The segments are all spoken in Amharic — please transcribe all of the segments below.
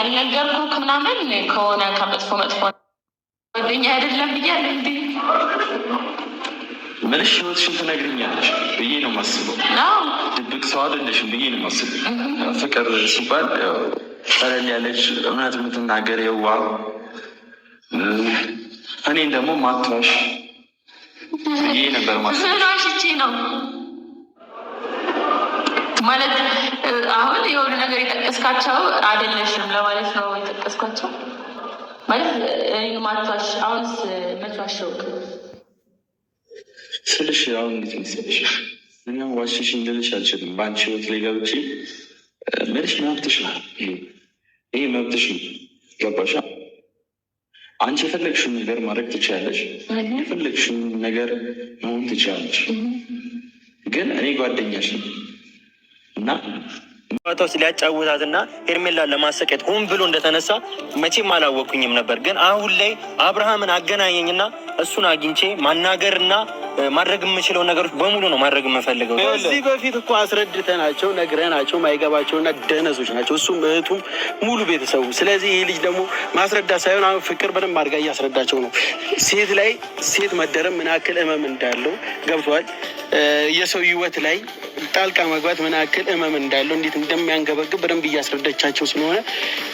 ያልነገርኩህ ምናምን ከሆነ ከመጥፎ ጓደኛ አይደለም ብያለሁ እንዴ? ምንሽ ህይወትሽን ትነግሪኛለሽ ብዬ ነው የማስበው። ድብቅ ሰው አይደለሽም ብዬ ነው የማስበው። ፍቅር ሲባል ቀለል ያለች እውነት የምትናገር የዋህ እኔን ደግሞ ማትዋሽ ብዬ ነበር ማስበው። ምን ዋሽቼ ነው ማለት? አሁን የሆነ ነገር የጠቀስካቸው አይደለሽም ለማለት ነው የጠቀስኳቸው ማለት ማትዋሽ። አሁንስ መች ዋሸሁት ስልሽ አሁን እንዴት መሰለሽ፣ እኛም ዋሽሽ ልልሽ አልችልም። በአንቺ ህይወት ላይ ገብቼ ምልሽ መብትሽ ነው። ይሄ መብትሽ ነው። ገባሽ? አንቺ የፈለግሽውን ነገር ማድረግ ትችያለሽ፣ የፈለግሽውን ነገር መሆን ትችያለሽ። ግን እኔ ጓደኛሽ ነው እና ማታውስ ሊያጫውታት እና ሄርሜላን ለማሰቀት ሆን ብሎ እንደተነሳ መቼም አላወቅኩኝም ነበር። ግን አሁን ላይ አብርሃምን አገናኘኝና እሱን አግኝቼ ማናገርና ማድረግ የምችለው ነገሮች በሙሉ ነው ማድረግ የምፈልገው። ከዚህ በፊት እኮ አስረድተናቸው ነግረናቸው ማይገባቸውና ደነዞች ናቸው፣ እሱም እህቱም ሙሉ ቤተሰቡ። ስለዚህ ይህ ልጅ ደግሞ ማስረዳት ሳይሆን አሁን ፍቅር በደንብ አድርጋ እያስረዳቸው ነው። ሴት ላይ ሴት መደረም ምን ያክል ህመም እንዳለው ገብቷል። የሰው ህይወት ላይ ጣልቃ መግባት ምን ያክል ህመም እንዳለው እንዴት እንደሚያንገበግብ በደንብ እያስረዳቻቸው ስለሆነ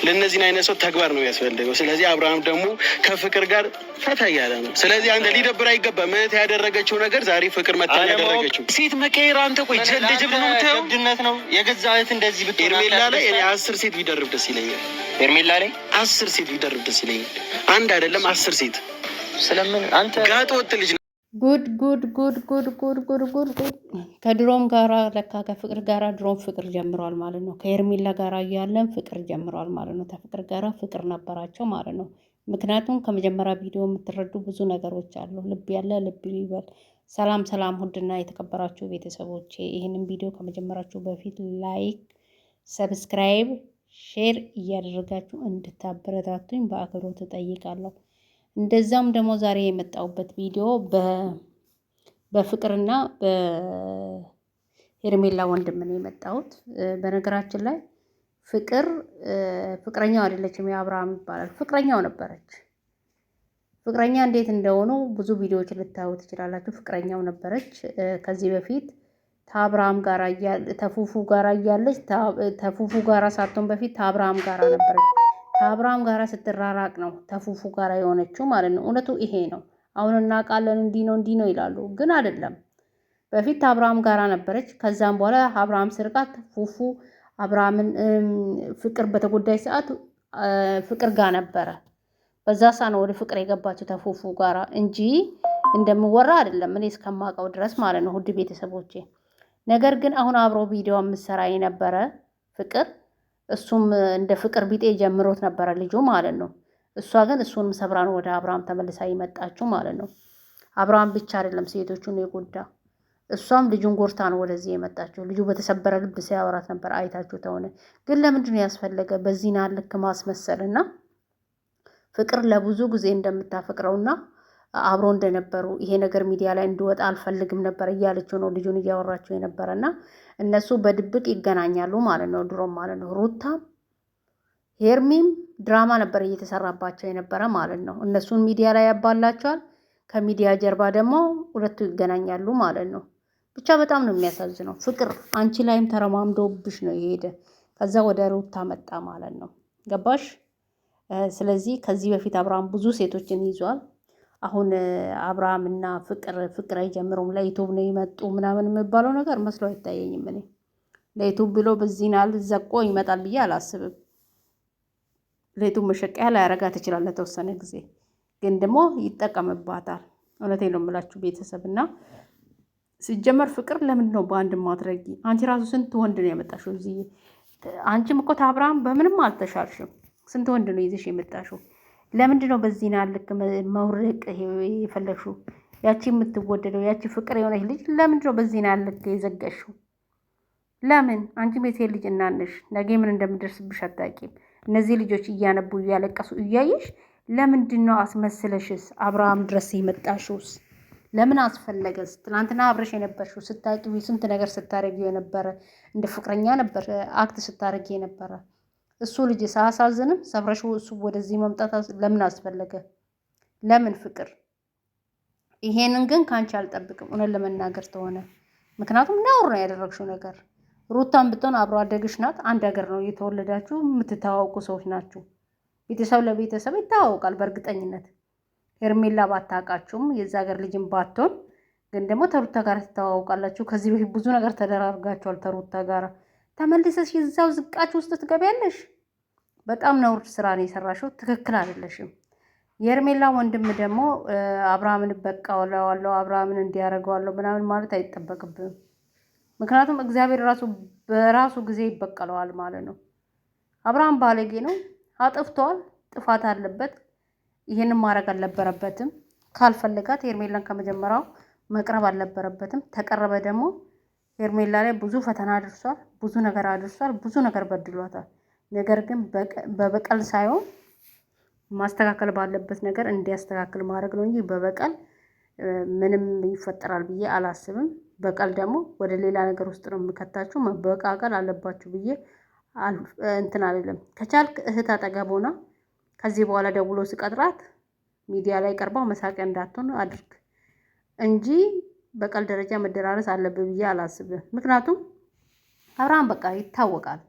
ለእነዚህን አይነት ሰው ተግባር ነው ያስፈልገው። ስለዚህ አብርሃም ደግሞ ከፍቅር ጋር ፈታ እያለ ነው። ስለዚህ አንተ ሊደብር አይገባም። እህት ያደረገችው ነገር ዛሬ ፍቅር መታ ያደረገችው ሴት መቀየር አንተ ቆይ እንደ ጀብድ ነው የምታየው? ጀብድነት ነው የገዛ እህት እንደዚህ ብትሆን ሄርሜላ ላይ እኔ 10 ሴት ቢደርብ ደስ ይለኛል። ሄርሜላ ላይ 10 ሴት ቢደርብ ደስ ይለኛል። አንድ አይደለም 10 ሴት። ስለምን አንተ ጋጥ ወጥ ልጅ ነው። ጉድ ጉድ ጉድ ጉድ ጉድ ጉድ ጉድ ጉድ። ከድሮም ጋራ ለካ ከፍቅር ጋራ ድሮም ፍቅር ጀምሯል ማለት ነው። ከሄርሜላ ጋራ እያለን ፍቅር ጀምሯል ማለት ነው። ከፍቅር ጋራ ፍቅር ነበራቸው ማለት ነው። ምክንያቱም ከመጀመሪያ ቪዲዮ የምትረዱ ብዙ ነገሮች አሉ። ልብ ያለ ልብ ይበል። ሰላም ሰላም፣ ውድና የተከበራችሁ ቤተሰቦቼ ይህንን ቪዲዮ ከመጀመራችሁ በፊት ላይክ፣ ሰብስክራይብ፣ ሼር እያደረጋችሁ እንድታበረታቱኝ በአክብሮት እጠይቃለሁ። እንደዛም ደግሞ ዛሬ የመጣሁበት ቪዲዮ በፍቅርና በሄርሜላ ወንድም ነው የመጣሁት። በነገራችን ላይ ፍቅር ፍቅረኛው አይደለችም፣ የአብርሃም ይባላል። ፍቅረኛው ነበረች። ፍቅረኛ እንዴት እንደሆኑ ብዙ ቪዲዮዎች ልታዩ ትችላላችሁ። ፍቅረኛው ነበረች ከዚህ በፊት ከአብርሃም ጋር ተፉፉ ጋር እያለች ተፉፉ ጋር ሳትሆን በፊት ከአብርሃም ጋር ነበረች። ከአብርሃም ጋር ስትራራቅ ነው ተፉፉ ጋር የሆነችው ማለት ነው። እውነቱ ይሄ ነው። አሁን እናውቃለን እንዲህ ነው ይላሉ፣ ግን አይደለም። በፊት ከአብርሃም ጋር ነበረች። ከዛም በኋላ አብርሃም ስርቃት ፉፉ አብርሃምን ፍቅር በተጎዳይ ሰዓት ፍቅር ጋር ነበረ። በዛ ሰዓት ነው ወደ ፍቅር የገባችው ተፉፉ ጋር እንጂ እንደምወራ አይደለም፣ እኔ እስከማውቀው ድረስ ማለት ነው። ውድ ቤተሰቦቼ ነገር ግን አሁን አብሮ ቪዲዮ የምሰራ የነበረ ፍቅር እሱም እንደ ፍቅር ቢጤ ጀምሮት ነበረ ልጁ ማለት ነው። እሷ ግን እሱንም ሰብራ ነው ወደ አብርሃም ተመልሳ ይመጣችው ማለት ነው። አብርሃም ብቻ አይደለም ሴቶቹን የጎዳ፣ እሷም ልጁን ጎርታ ነው ወደዚህ የመጣችው። ልጁ በተሰበረ ልብ ሲያወራት ነበር፣ አይታችሁ ተሆነ። ግን ለምንድን ነው ያስፈለገ በዚህና ልክ ማስመሰልና ፍቅር ለብዙ ጊዜ እንደምታፈቅረውና አብሮ እንደነበሩ ይሄ ነገር ሚዲያ ላይ እንዲወጣ አልፈልግም ነበር እያለችው ነው ልጁን እያወራችው የነበረና እነሱ በድብቅ ይገናኛሉ ማለት ነው። ድሮም ማለት ነው ሩታም ሄርሚም ድራማ ነበር እየተሰራባቸው የነበረ ማለት ነው። እነሱን ሚዲያ ላይ ያባላቸዋል፣ ከሚዲያ ጀርባ ደግሞ ሁለቱ ይገናኛሉ ማለት ነው። ብቻ በጣም ነው የሚያሳዝነው። ፍቅር አንቺ ላይም ተረማምዶብሽ ነው የሄደ፣ ከዛ ወደ ሩታ መጣ ማለት ነው። ገባሽ? ስለዚህ ከዚህ በፊት አብርሃም ብዙ ሴቶችን ይዟል። አሁን አብርሃም እና ፍቅር አይጀምሩም። ለዩቱብ ነው የመጡ ምናምን የሚባለው ነገር መስሎ አይታየኝም። እኔ ለዩቱብ ብሎ በዚህ ናል ዘቆ ይመጣል ብዬ አላስብም። ለዩቱብ መሸቀያ ላያረጋት ይችላል ለተወሰነ ጊዜ፣ ግን ደግሞ ይጠቀምባታል። እውነቴን ነው የምላችሁ ቤተሰብና ሲጀመር ፍቅር ለምንድን ነው በአንድ ማድረጊ? አንቺ ራሱ ስንት ወንድ ነው ያመጣሽው እዚህ? አንቺም እኮ አብርሃም በምንም አልተሻልሽም። ስንት ወንድ ነው ይዘሽ የመጣሽው? ለምንድን ነው በዚህ ልክ መውረቅ የፈለግሽው? ያቺ የምትወደደው ያቺ ፍቅር የሆነች ልጅ ለምንድን ነው በዚህ ልክ የዘጋሽው? ለምን? አንቺ የሴት ልጅ እናነሽ፣ ነገ ምን እንደምደርስብሽ አታውቂም። እነዚህ ልጆች እያነቡ እያለቀሱ እያየሽ ለምንድን ነው አስመስለሽስ አብርሃም ድረስ የመጣሽውስ? ለምን አስፈለገስ? ትናንትና አብረሽ የነበርሽው ስታቂው ስንት ነገር ስታረጊው የነበረ እንደ ፍቅረኛ ነበር አክት ስታረጊ የነበረ። እሱ ልጅ ሳያሳዝንም ሰብረሽው እሱ ወደዚህ መምጣት ለምን አስፈለገ? ለምን ፍቅር? ይሄንን ግን ካንቺ አልጠብቅም እውነት ለመናገር ተሆነ። ምክንያቱም ነውር ነው ያደረግሽው ነገር። ሩታን ብትሆን አብሮ አደግሽ ናት። አንድ ሀገር ነው የተወለዳችሁ፣ የምትተዋወቁ ሰዎች ናችሁ። ቤተሰብ ለቤተሰብ ይተዋወቃል በእርግጠኝነት። ሄርሜላ ባታውቃችሁም የዛ ሀገር ልጅም ባትሆን ግን ደግሞ ተሩታ ጋር ትተዋወቃላችሁ። ከዚህ በፊት ብዙ ነገር ተደራርጋችኋል። ተሩታ ጋር ተመልሰሽ የዛው ዝቃችሁ ውስጥ ትገቢያለሽ። በጣም ነውር ስራ ነው የሰራሽው። ትክክል አይደለሽም። የሄርሜላ ወንድም ደግሞ አብርሃምን እበቀለዋለሁ፣ አብርሃምን እንዲያደርገዋለሁ ምናምን ማለት አይጠበቅብም። ምክንያቱም እግዚአብሔር ራሱ በራሱ ጊዜ ይበቀለዋል ማለት ነው። አብርሃም ባለጌ ነው፣ አጥፍቷል፣ ጥፋት አለበት። ይሄንን ማድረግ አልነበረበትም። ካልፈለጋት ሄርሜላን ከመጀመሪያው መቅረብ አልነበረበትም። ተቀረበ ደግሞ ሄርሜላ ላይ ብዙ ፈተና አድርሷል፣ ብዙ ነገር አድርሷል፣ ብዙ ነገር በድሏታል። ነገር ግን በበቀል ሳይሆን ማስተካከል ባለበት ነገር እንዲያስተካክል ማድረግ ነው እንጂ በበቀል ምንም ይፈጠራል ብዬ አላስብም። በቀል ደግሞ ወደ ሌላ ነገር ውስጥ ነው የምከታችሁ። መበቃቀል አለባችሁ ብዬ እንትን አይደለም። ከቻልክ እህት አጠገብ ሆና ከዚህ በኋላ ደውሎ ሲቀጥራት ሚዲያ ላይ ቀርባ መሳቂያ እንዳትሆን አድርግ እንጂ በቀል ደረጃ መደራረስ አለብህ ብዬ አላስብም። ምክንያቱም አብርሃም በቃ ይታወቃል።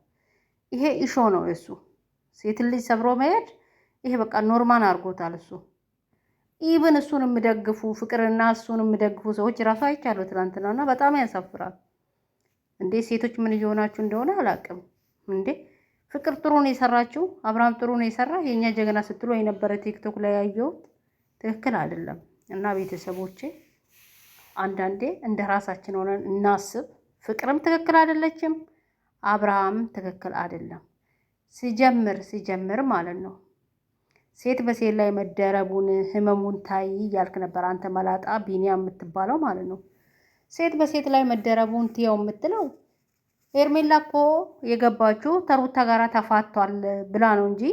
ይሄ ኢሾ ነው የሱ። ሴት ልጅ ሰብሮ መሄድ ይሄ በቃ ኖርማል አድርጎታል እሱ። ኢቭን እሱን የሚደግፉ ፍቅርና እሱን የሚደግፉ ሰዎች ራሱ አይቻሉ ትናንትና እና በጣም ያሳፍራል። እንዴ ሴቶች ምን እየሆናችሁ እንደሆነ አላውቅም። እንዴ ፍቅር ጥሩ ነው የሰራችው፣ አብርሃም ጥሩ ነው የሰራ የእኛ ጀግና ስትሉ የነበረ ቲክቶክ ላይ ያየሁት ትክክል አይደለም። እና ቤተሰቦቼ አንዳንዴ እንደ ራሳችን ሆነን እናስብ። ፍቅርም ትክክል አይደለችም፣ አብርሃም ትክክል አይደለም። ሲጀምር ማለት ነው ሴት በሴት ላይ መደረቡን ህመሙን ታይ እያልክ ነበር አንተ መላጣ ቢኒያም የምትባለው ማለት ነው። ሴት በሴት ላይ መደረቡን ትየው የምትለው ሄርሜላ እኮ የገባችው ተሩታ ጋራ ተፋቷል ብላ ነው እንጂ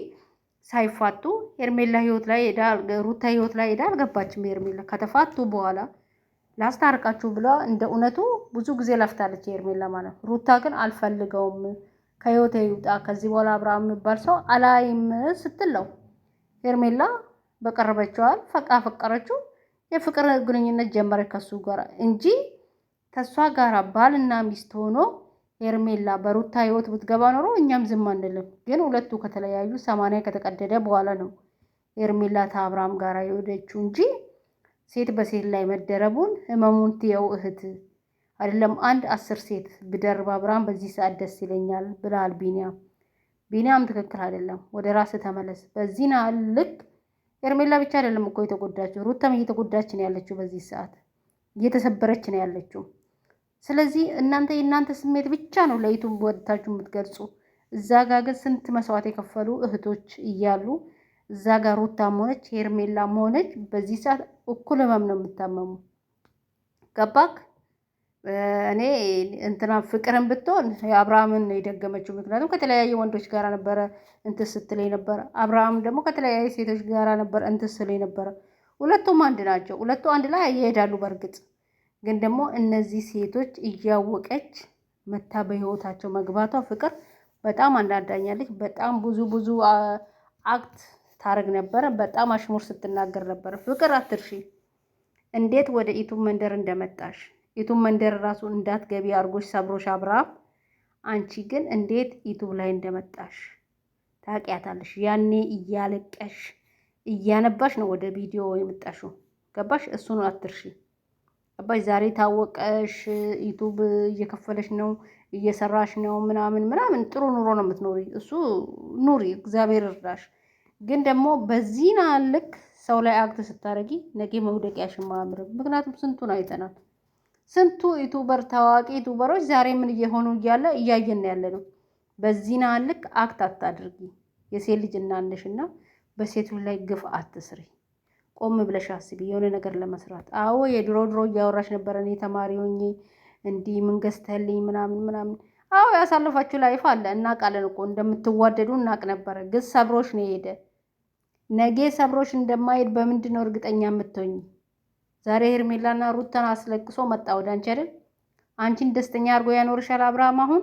ሳይፋቱ ሄርሜላ ህይወት ላይ ሄዳ ሩታ ህይወት ላይ ሄዳ አልገባችም። ሄርሜላ ከተፋቱ በኋላ ላስታርቃችሁ ብላ እንደ እውነቱ ብዙ ጊዜ ለፍታለች ሄርሜላ ማለት ነው። ሩታ ግን አልፈልገውም ከህይወት ይውጣ ከዚህ በኋላ አብርሃም የሚባል ሰው አላይም ስትለው ሄርሜላ በቀረበችዋል ፈቀረችው። የፍቅር ግንኙነት ጀመረ ከሱ ጋር እንጂ ከሷ ጋር ባልና ሚስት ሆኖ ሄርሜላ በሩታ ህይወት ብትገባ ኖሮ እኛም ዝም አንልም። ግን ሁለቱ ከተለያዩ 80 ከተቀደደ በኋላ ነው ሄርሜላ ከአብርሃም ጋር የወደችው እንጂ ሴት በሴት ላይ መደረቡን ህመሙን ትየው እህት አይደለም 10 ሴት ብደርብ አብርሃም በዚህ ሰዓት ደስ ይለኛል ብላል ቢኒያም ትክክል አይደለም። ወደ ራስ ተመለስ። በዚህ ልክ ሄርሜላ ብቻ አይደለም እኮ የተጎዳችው፣ ሩታም እየተጎዳች ነው ያለችው። በዚህ ሰዓት እየተሰበረች ነው ያለችው። ስለዚህ የእናንተ ስሜት ብቻ ነው ለዩቱብ ወጥታችሁ የምትገልጹ። እዛ ጋር ግን ስንት መስዋዕት የከፈሉ እህቶች እያሉ እዛ ጋር ሩታም ሆነች ሄርሜላም ሆነች በዚህ ሰዓት እኩል ህመም ነው የምታመሙ። ገባክ? እኔ እንትና ፍቅርን ብትሆን አብርሃምን የደገመችው። ምክንያቱም ከተለያየ ወንዶች ጋር ነበረ እንትን ስትለኝ ነበረ። አብርሃም ደግሞ ከተለያየ ሴቶች ጋር ነበረ እንትን ስትለኝ ነበረ። ሁለቱም አንድ ናቸው። ሁለቱ አንድ ላይ ይሄዳሉ። በእርግጥ ግን ደግሞ እነዚህ ሴቶች እያወቀች መታ በህይወታቸው መግባቷ ፍቅር በጣም አንዳንዳኛለች። በጣም ብዙ አክት ታረግ ነበረ። በጣም አሽሙር ስትናገር ነበረ። ፍቅር አትርሺ እንዴት ወደ ዩቱብ መንደር እንደመጣሽ። ዩቱብ መንደር ራሱ እንዳትገቢ አርጎሽ ሰብሮሽ አብርሃም። አንቺ ግን እንዴት ዩቱብ ላይ እንደመጣሽ ታውቂያታለሽ። ያኔ እያለቀሽ እያነባሽ ነው ወደ ቪዲዮ የመጣሽው። ገባሽ? እሱን አትርሺ። ገባሽ? ዛሬ ታወቀሽ፣ ዩቱብ እየከፈለሽ ነው፣ እየሰራሽ ነው ምናምን ጥሩ ኑሮ ነው የምትኖሪ። እሱ ኑሪ፣ እግዚአብሔር እርዳሽ። ግን ደግሞ በዚህ ልክ ሰው ላይ አክት ስታረጊ ነገ መውደቂያሽን ማያምርም። ምክንያቱም ስንቱን አይተናል። ስንቱ ዩቱበር ታዋቂ ዩቱበሮች ዛሬ ምን እየሆኑ እያለ እያየን ያለ ነው። በዚህ ልክ አክት አታድርጊ። የሴት ልጅ እናነሽና በሴቱ ላይ ግፍ አትስሪ። ቆም ብለሽ አስቢ የሆነ ነገር ለመስራት። አዎ የድሮ እያወራሽ ነበረ። እኔ ተማሪ ሆኜ እንዲህ ምን ገዝተልኝ ምናምን። አዎ ያሳለፋችሁ ላይፍ አለ እናውቃለን እኮ እንደምትዋደዱ እናውቅ ነበረ። ግን ሰብሮሽ ነው የሄደ። ነገ ሰብሮሽ እንደማይሄድ በምንድን ነው እርግጠኛ የምትሆኝ? ዛሬ ሄርሜላና ሩታን አስለቅሶ መጣ ወደ አንቺ አይደል? አንቺን ደስተኛ አድርጎ ያኖርሻል አብርሃም። አሁን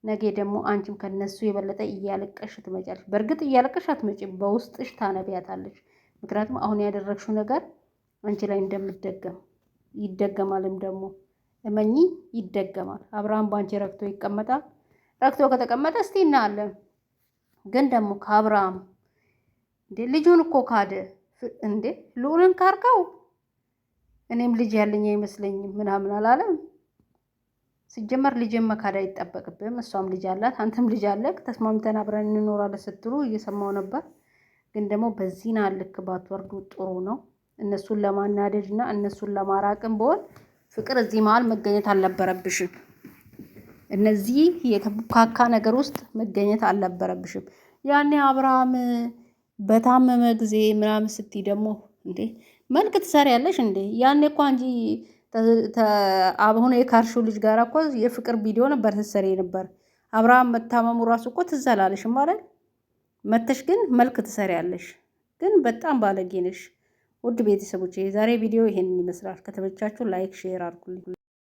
ነገ ደግሞ አንቺም ከነሱ የበለጠ እያለቀሽ ትመጫለሽ። በእርግጥ እያለቀሽ አትመጪም፣ በውስጥሽ ታነቢያታለሽ። ምክንያቱም አሁን ያደረግሽው ነገር አንቺ ላይ እንደምትደገም ይደገማልም ደግሞ እመኚ፣ ይደገማል። አብርሃም በአንቺ ረክቶ ይቀመጣል። ረክቶ ከተቀመጠ እስቲ እናያለን። ግን ደግሞ ከአብርሃም እንዴ ልጁን እኮ ካደ እንዴ ልዑልን ካርከው እኔም ልጅ ያለኝ አይመስለኝም ምናምን አላለም። ሲጀመር ልጅን መካድ አይጠበቅብም። እሷም ልጅ አላት፣ አንተም ልጅ አለክ። ተስማምተን አብረን እንኖራለን ስትሉ እየሰማው ነበር። ግን ደግሞ በዚህና ልክ ባትወርዱ ጥሩ ነው። እነሱን ለማናደድ እና እነሱን ለማራቅም በሆን ፍቅር እዚህ መሀል መገኘት አልነበረብሽም። እነዚህ የተቡካካ ነገር ውስጥ መገኘት አልነበረብሽም። ያኔ አብርሃም በታመመ ጊዜ ምናምን ስትይ ደግሞ እንዴ መልክ ትሰሪያለሽ እንዴ? ያኔ እኮ አንቺ አሁን የካርሹ ልጅ ጋር እኮ የፍቅር ቪዲዮ ነበር ስትሰሪ ነበር። አብርሃም መታመሙ ራሱ እኮ ትዝ አላለሽም ማለት መተሽ ግን መልክ ትሰሪያለሽ። ግን በጣም ባለጌ ነሽ። ውድ ቤተሰቦች የዛሬ ቪዲዮ ይሄንን ይመስላል። ከተመቻችሁ ላይክ ሼር አድርጉልኝ።